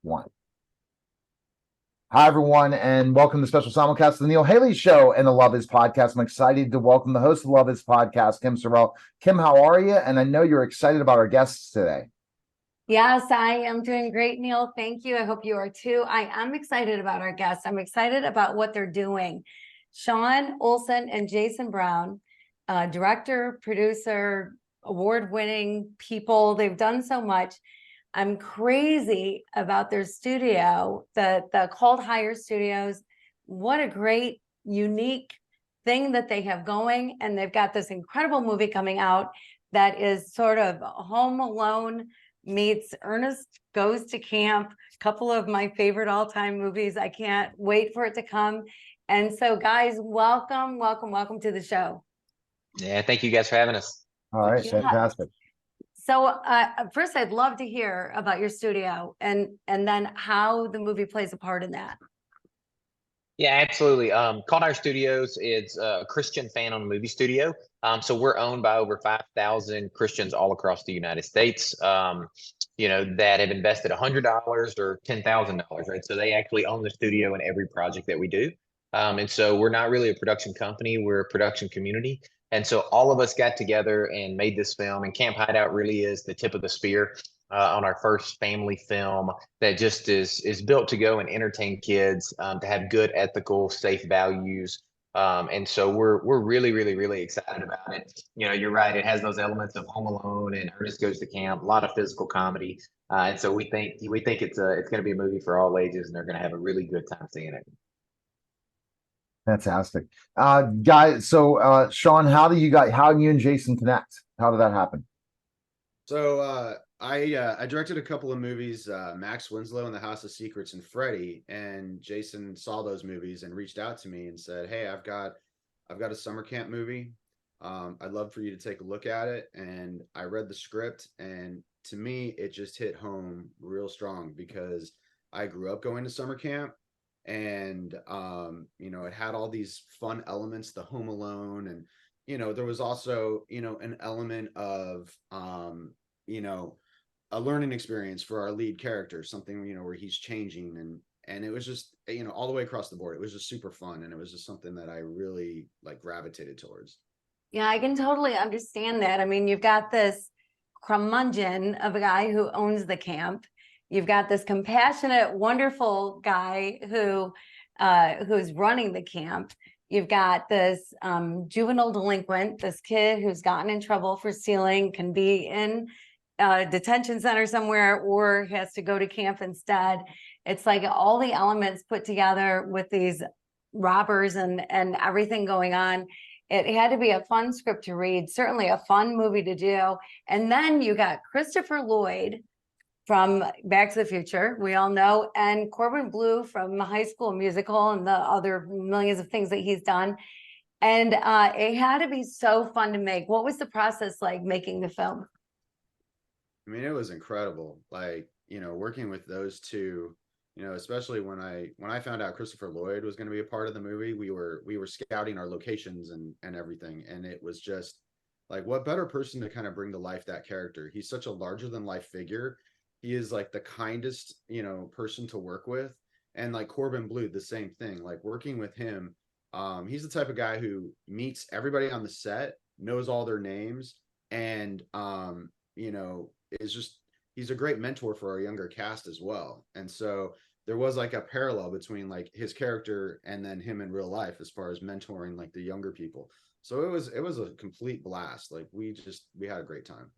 one. Hi, everyone, and welcome to the special simulcast of the Neil Haley Show and the Love Is Podcast. I'm excited to welcome the host of the Love Is Podcast, Kim Sorrell. Kim, how are you? And I know you're excited about our guests today. Yes, I am doing great, Neil. Thank you. I hope you are too. I am excited about our guests. I'm excited about what they're doing. Sean Olson and Jason Brown, director, producer, award-winning people. They've done so much. I'm crazy about their studio, the Called Higher Studios. What a great, unique thing that they have going. And they've got this incredible movie coming out that is sort of Home Alone meets Ernest Goes to Camp, a couple of my favorite all-time movies. I can't wait for it to come. And so, guys, welcome to the show. Yeah, thank you guys for having us. All right, fantastic. So first, I'd love to hear about your studio and then how the movie plays a part in that. Yeah, absolutely. Called Our Studios is a Christian fan-owned movie studio. So we're owned by over 5,000 Christians all across the United States, that have invested $100 or $10,000, right? So they actually own the studio in every project that we do. And so we're not really a production company, we're a production community. And so all of us got together and made this film, and Camp Hideout really is the tip of the spear on our first family film that just is built to go and entertain kids, to have good, ethical, safe values. And so we're really excited about it. You're right. It has those elements of Home Alone and Ernest Goes to Camp, a lot of physical comedy. And so we think it's going to be a movie for all ages, and they're going to have a really good time seeing it. Fantastic. Guys, so Sean, how do you and Jason connect? How did that happen? So I directed a couple of movies, Max Winslow and the House of Secrets and Freddy, and Jason saw those movies and reached out to me and said, "Hey, I've got a summer camp movie. I'd love for you to take a look at it." And I read the script, and to me, it just hit home real strong because I grew up going to summer camp. And it had all these fun elements, the Home Alone, and there was also an element of a learning experience for our lead character, something where he's changing, and it was just all the way across the board. It was just super fun, and it was just something that I really gravitated towards. Yeah, I can totally understand that. I mean, you've got this curmudgeon of a guy who owns the camp. You've got this compassionate, wonderful guy who's running the camp. You've got this juvenile delinquent, this kid who's gotten in trouble for stealing, can be in a detention center somewhere or has to go to camp instead. It's like all the elements put together with these robbers and everything going on. It had to be a fun script to read, certainly a fun movie to do. And then you got Christopher Lloyd from Back to the Future, we all know, and Corbin Bleu from High School Musical and the other millions of things that he's done. And it had to be so fun to make. What was the process like making the film? I mean, it was incredible. Working with those two, especially when I found out Christopher Lloyd was going to be a part of the movie, we were scouting our locations and everything. And it was just what better person to kind of bring to life that character? He's such a larger than life figure. He is the kindest, person to work with. And Corbin Bleu, the same thing, working with him. He's the type of guy who meets everybody on the set, knows all their names, and, he's a great mentor for our younger cast as well. And so there was a parallel between his character and then him in real life, as far as mentoring the younger people. So it was a complete blast. We had a great time.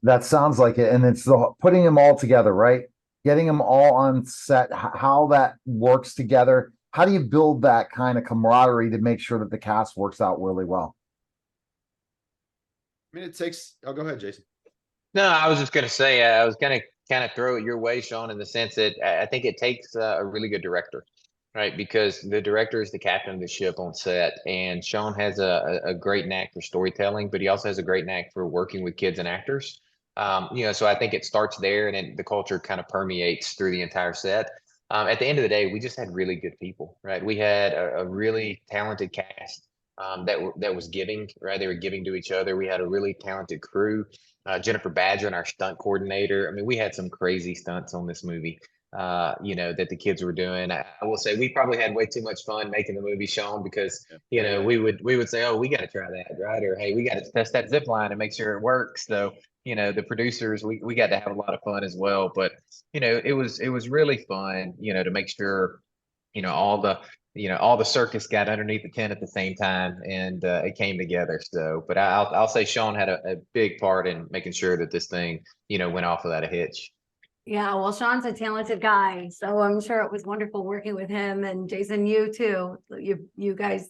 That sounds like it. And it's putting them all together, right? Getting them all on set, how that works together. How do you build that kind of camaraderie to make sure that the cast works out really well? I mean, go ahead, Jason. No, I was just going to say, I was going to kind of throw it your way, Sean, in the sense that I think it takes a really good director, right? Because the director is the captain of the ship on set, and Sean has a great knack for storytelling, but he also has a great knack for working with kids and actors. So I think it starts there, and then the culture kind of permeates through the entire set. At the end of the day, we just had really good people, right? We had a really talented cast that was giving, right? They were giving to each other. We had a really talented crew. Jennifer Badger and our stunt coordinator. I mean, we had some crazy stunts on this movie, that the kids were doing. I will say we probably had way too much fun making the movie, Sean, because we would say, oh, we got to try that, right? Or hey, we got to test that zip line and make sure it works. So the producers, we got to have a lot of fun as well. But it was really fun, to make sure all the circus got underneath the tent at the same time, and it came together. So, but I'll say Sean had a big part in making sure that this thing, went off without a hitch. Yeah, well, Sean's a talented guy, so I'm sure it was wonderful working with him, and Jason, you too. You guys,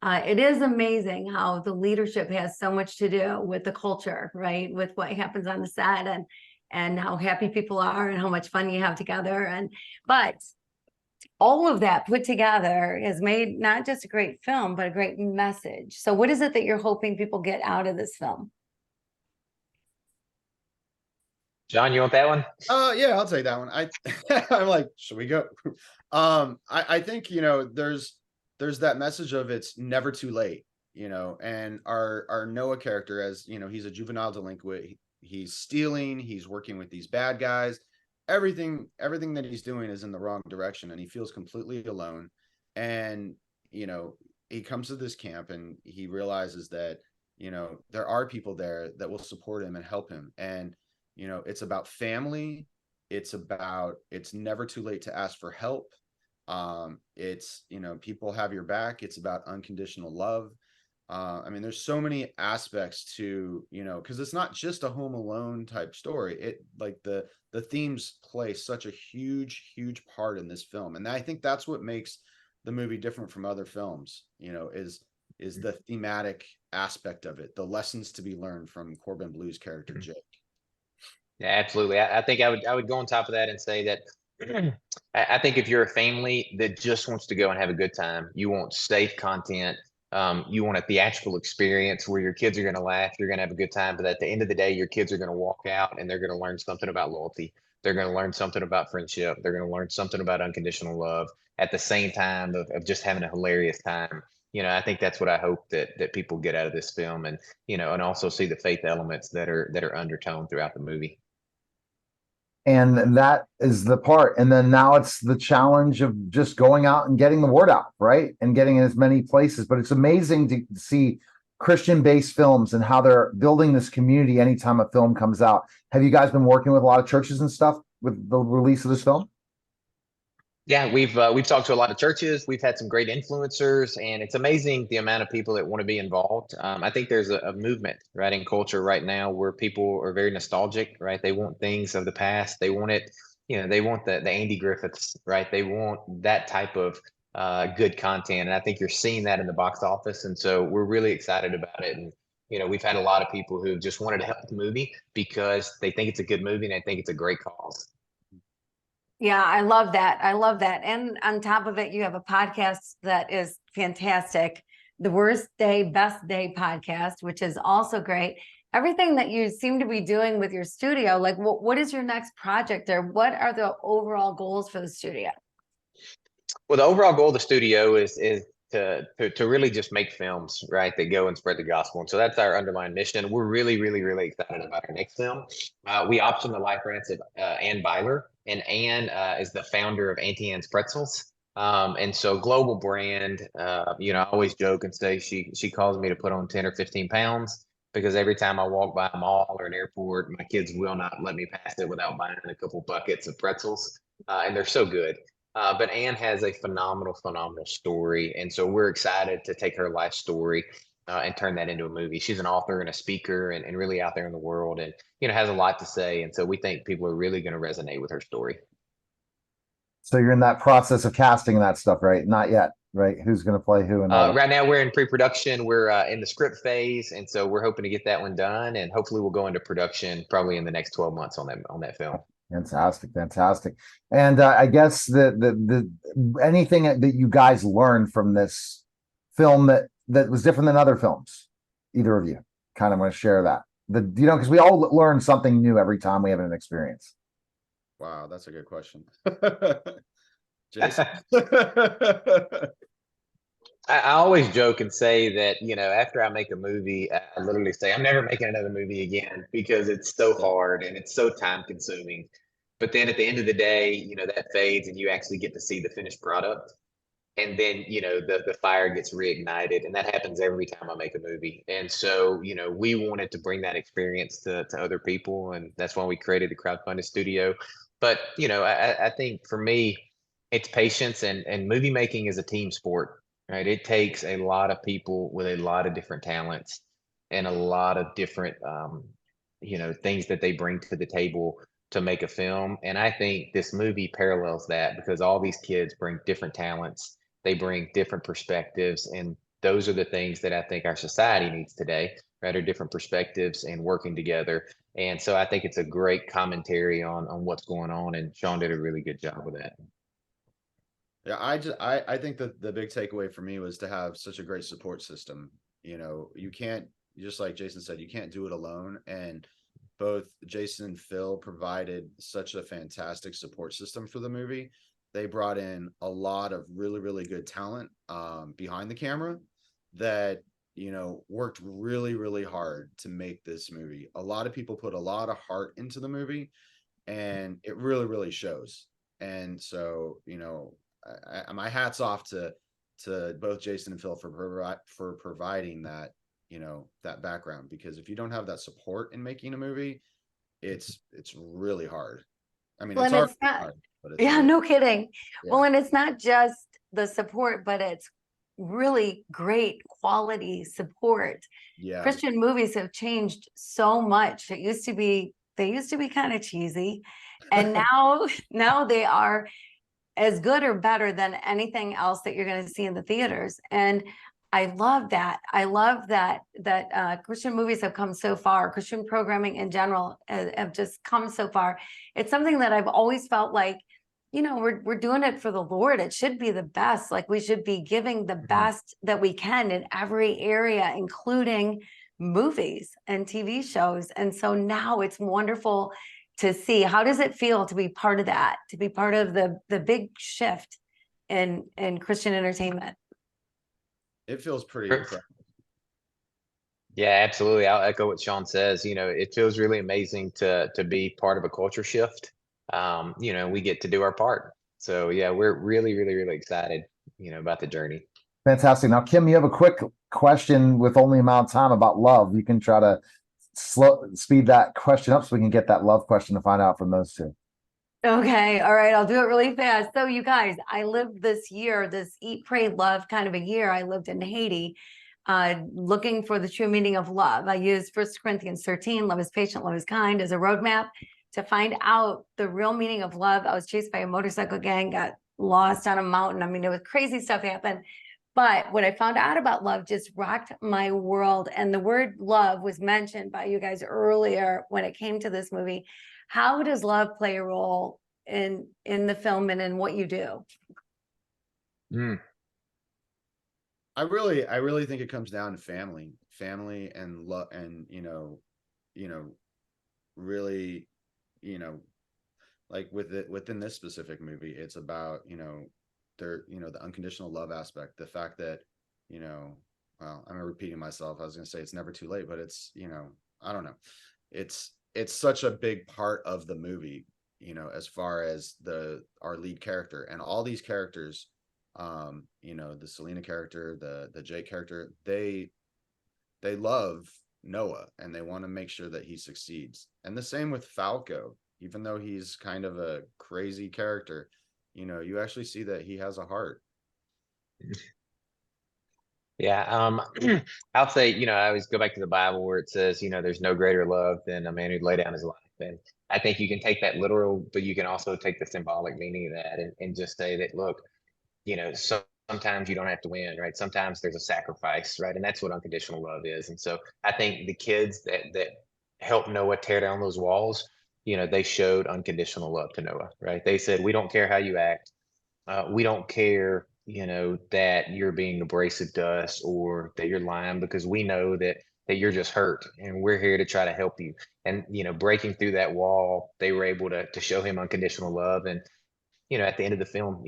it is amazing how the leadership has so much to do with the culture, right? With what happens on the set, and how happy people are and how much fun you have together. But all of that put together has made not just a great film, but a great message. So what is it that you're hoping people get out of this film? John, you want that one? Yeah, I'll take that one. I'm like, should we go? I think, there's that message of it's never too late, and our Noah character, as he's a juvenile delinquent. He's stealing, he's working with these bad guys. Everything that he's doing is in the wrong direction, and he feels completely alone. And he comes to this camp and he realizes that there are people there that will support him and help him. And it's about family. It's never too late to ask for help. It's people have your back. It's about unconditional love. I mean, there's so many aspects to, because it's not just a Home Alone type story. It like the themes play such a huge part in this film. And I think that's what makes the movie different from other films, is the thematic aspect of it, the lessons to be learned from Corbin Blue's character, Jake. Yeah, absolutely. I think I would go on top of that and say that I think if you're a family that just wants to go and have a good time, you want safe content. You want a theatrical experience where your kids are going to laugh, you're going to have a good time, but at the end of the day, your kids are going to walk out and they're going to learn something about loyalty. They're going to learn something about friendship. They're going to learn something about unconditional love at the same time of just having a hilarious time. I think that's what I hope that people get out of this film, and and also see the faith elements that are undertoned throughout the movie. And that is the part. And then now it's the challenge of just going out and getting the word out, right? And getting in as many places. But it's amazing to see Christian-based films and how they're building this community anytime a film comes out. Have you guys been working with a lot of churches and stuff with the release of this film? Yeah, we've talked to a lot of churches. We've had some great influencers, and it's amazing the amount of people that want to be involved. I think there's a movement right in culture right now where people are very nostalgic, right? They want things of the past. They want it, they want the Andy Griffiths, right? They want that type of good content, and I think you're seeing that in the box office. And so we're really excited about it. And we've had a lot of people who just wanted to help the movie because they think it's a good movie and they think it's a great cause. Yeah, I love that. I love that. And on top of it, you have a podcast that is fantastic. The Worst Day, Best Day podcast, which is also great. Everything that you seem to be doing with your studio, like what is your next project, or what are the overall goals for the studio? Well, the overall goal of the studio is to really just make films, right, that go and spread the gospel. And so that's our underlying mission. We're really excited about our next film. We optioned the life rants of Ann Byler, and Ann is the founder of Auntie Anne's Pretzels. And so global brand, I always joke and say she calls me to put on 10 or 15 pounds, because every time I walk by a mall or an airport, my kids will not let me pass it without buying a couple buckets of pretzels. And they're so good. But Anne has a phenomenal story. And so we're excited to take her life story and turn that into a movie. She's an author and a speaker and really out there in the world, and, has a lot to say. And so we think people are really going to resonate with her story. So you're in that process of casting that stuff, right? Not yet, right? Who's going to play who? And right now we're in pre-production. We're in the script phase. And so we're hoping to get that one done. And hopefully we'll go into production probably in the next 12 months on that film. Fantastic. And I guess the anything that you guys learned from this film that was different than other films, either of you kind of want to share that, because we all learn something new every time we have an experience. Wow, that's a good question. Jason. I always joke and say that, after I make a movie, I literally say, I'm never making another movie again because it's so hard and it's so time consuming. But then at the end of the day, that fades and you actually get to see the finished product. And then, the fire gets reignited. And that happens every time I make a movie. And so, we wanted to bring that experience to other people. And that's why we created the crowdfunded studio. But, I think for me, it's patience and movie making is a team sport, right? It takes a lot of people with a lot of different talents and a lot of different, things that they bring to the table to make a film. And I think this movie parallels that because all these kids bring different talents, they bring different perspectives, and those are the things that I think our society needs today, right? Are different perspectives and working together. And so I think it's a great commentary on what's going on, and Sean did a really good job with that. Yeah, I think that the big takeaway for me was to have such a great support system. You can't, just like Jason said, you can't do it alone. And both Jason and Phil provided such a fantastic support system for the movie. They brought in a lot of really, really good talent behind the camera that, worked really, really hard to make this movie. A lot of people put a lot of heart into the movie, and it really, really shows. And so, my hat's off to both Jason and Phil for providing that, that background, because if you don't have that support in making a movie, it's really hard. I mean, Well, it's and already it's not, hard, but it's yeah, really, no kidding. Well, yeah. and it's not just the support, but it's really great quality support. Yeah. Christian movies have changed so much. They used to be kind of cheesy, and now they are as good or better than anything else that you're going to see in the theaters. And I love that. I love that Christian movies have come so far. Christian programming in general have just come so far. It's something that I've always felt like, we're doing it for the Lord. It should be the best. Like, we should be giving the best that we can in every area, including movies and TV shows. And so now it's wonderful to see. How does it feel to be part of that, to be part of the big shift in Christian entertainment? It feels pretty Sure. incredible. Yeah, absolutely. I'll echo what Sean says. It feels really amazing to be part of a culture shift. We get to do our part. So yeah, we're really, really, really excited, about the journey. Fantastic. Now, Kim, you have a quick question with only amount of time about love. You can try to speed that question up so we can get that love question to find out from those two. Okay, all right, I'll do it really fast. So you guys, I lived this year, this eat, pray, love kind of a year. I lived in Haiti, looking for the true meaning of love. I used 1 Corinthians 13, love is patient, love is kind, as a roadmap to find out the real meaning of love. I was chased by a motorcycle gang, got lost on a mountain. I mean, it was crazy stuff happened. But what I found out about love just rocked my world. And the word love was mentioned by you guys earlier when it came to this movie. How does love play a role in the film and in what you do? Mm. I really think it comes down to family and love, and really, like within this specific movie, it's about, the unconditional love aspect, the fact that, well, I'm repeating myself. I was going to say it's never too late, but it's, I don't know. It's such a big part of the movie, as far as our lead character and all these characters, the Selena character, the Jake character, they love Noah and they want to make sure that he succeeds. And the same with Falco, even though he's kind of a crazy character, you actually see that he has a heart. Yeah, I'll say, I always go back to the Bible where it says, there's no greater love than a man who'd lay down his life. And I think you can take that literal, but you can also take the symbolic meaning of that and just say that, look, sometimes you don't have to win, right? Sometimes there's a sacrifice, right? And that's what unconditional love is. And so I think the kids that helped Noah tear down those walls, they showed unconditional love to Noah, right? They said, we don't care how you act. We don't care, that you're being abrasive to us or that you're lying, because we know that you're just hurt and we're here to try to help you. And, breaking through that wall, they were able to show him unconditional love. And, at the end of the film,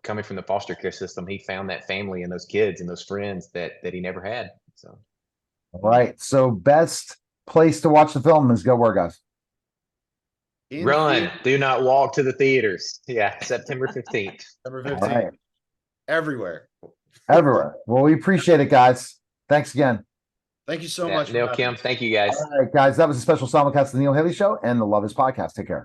coming from the foster care system, he found that family and those kids and those friends that he never had. So, All right. So best place to watch the film is go where, guys? In run, theater, do not walk to the theaters. Yeah, September 15th. September All 15th. right. Everywhere. Everywhere. Well, we appreciate it, guys. Thanks again. Thank you so Yeah, much. for Neil, having Kim, us. thank you guys. All right, guys. That was a special simulcast of the Neil Haley Show and the Love Is Podcast. Take care.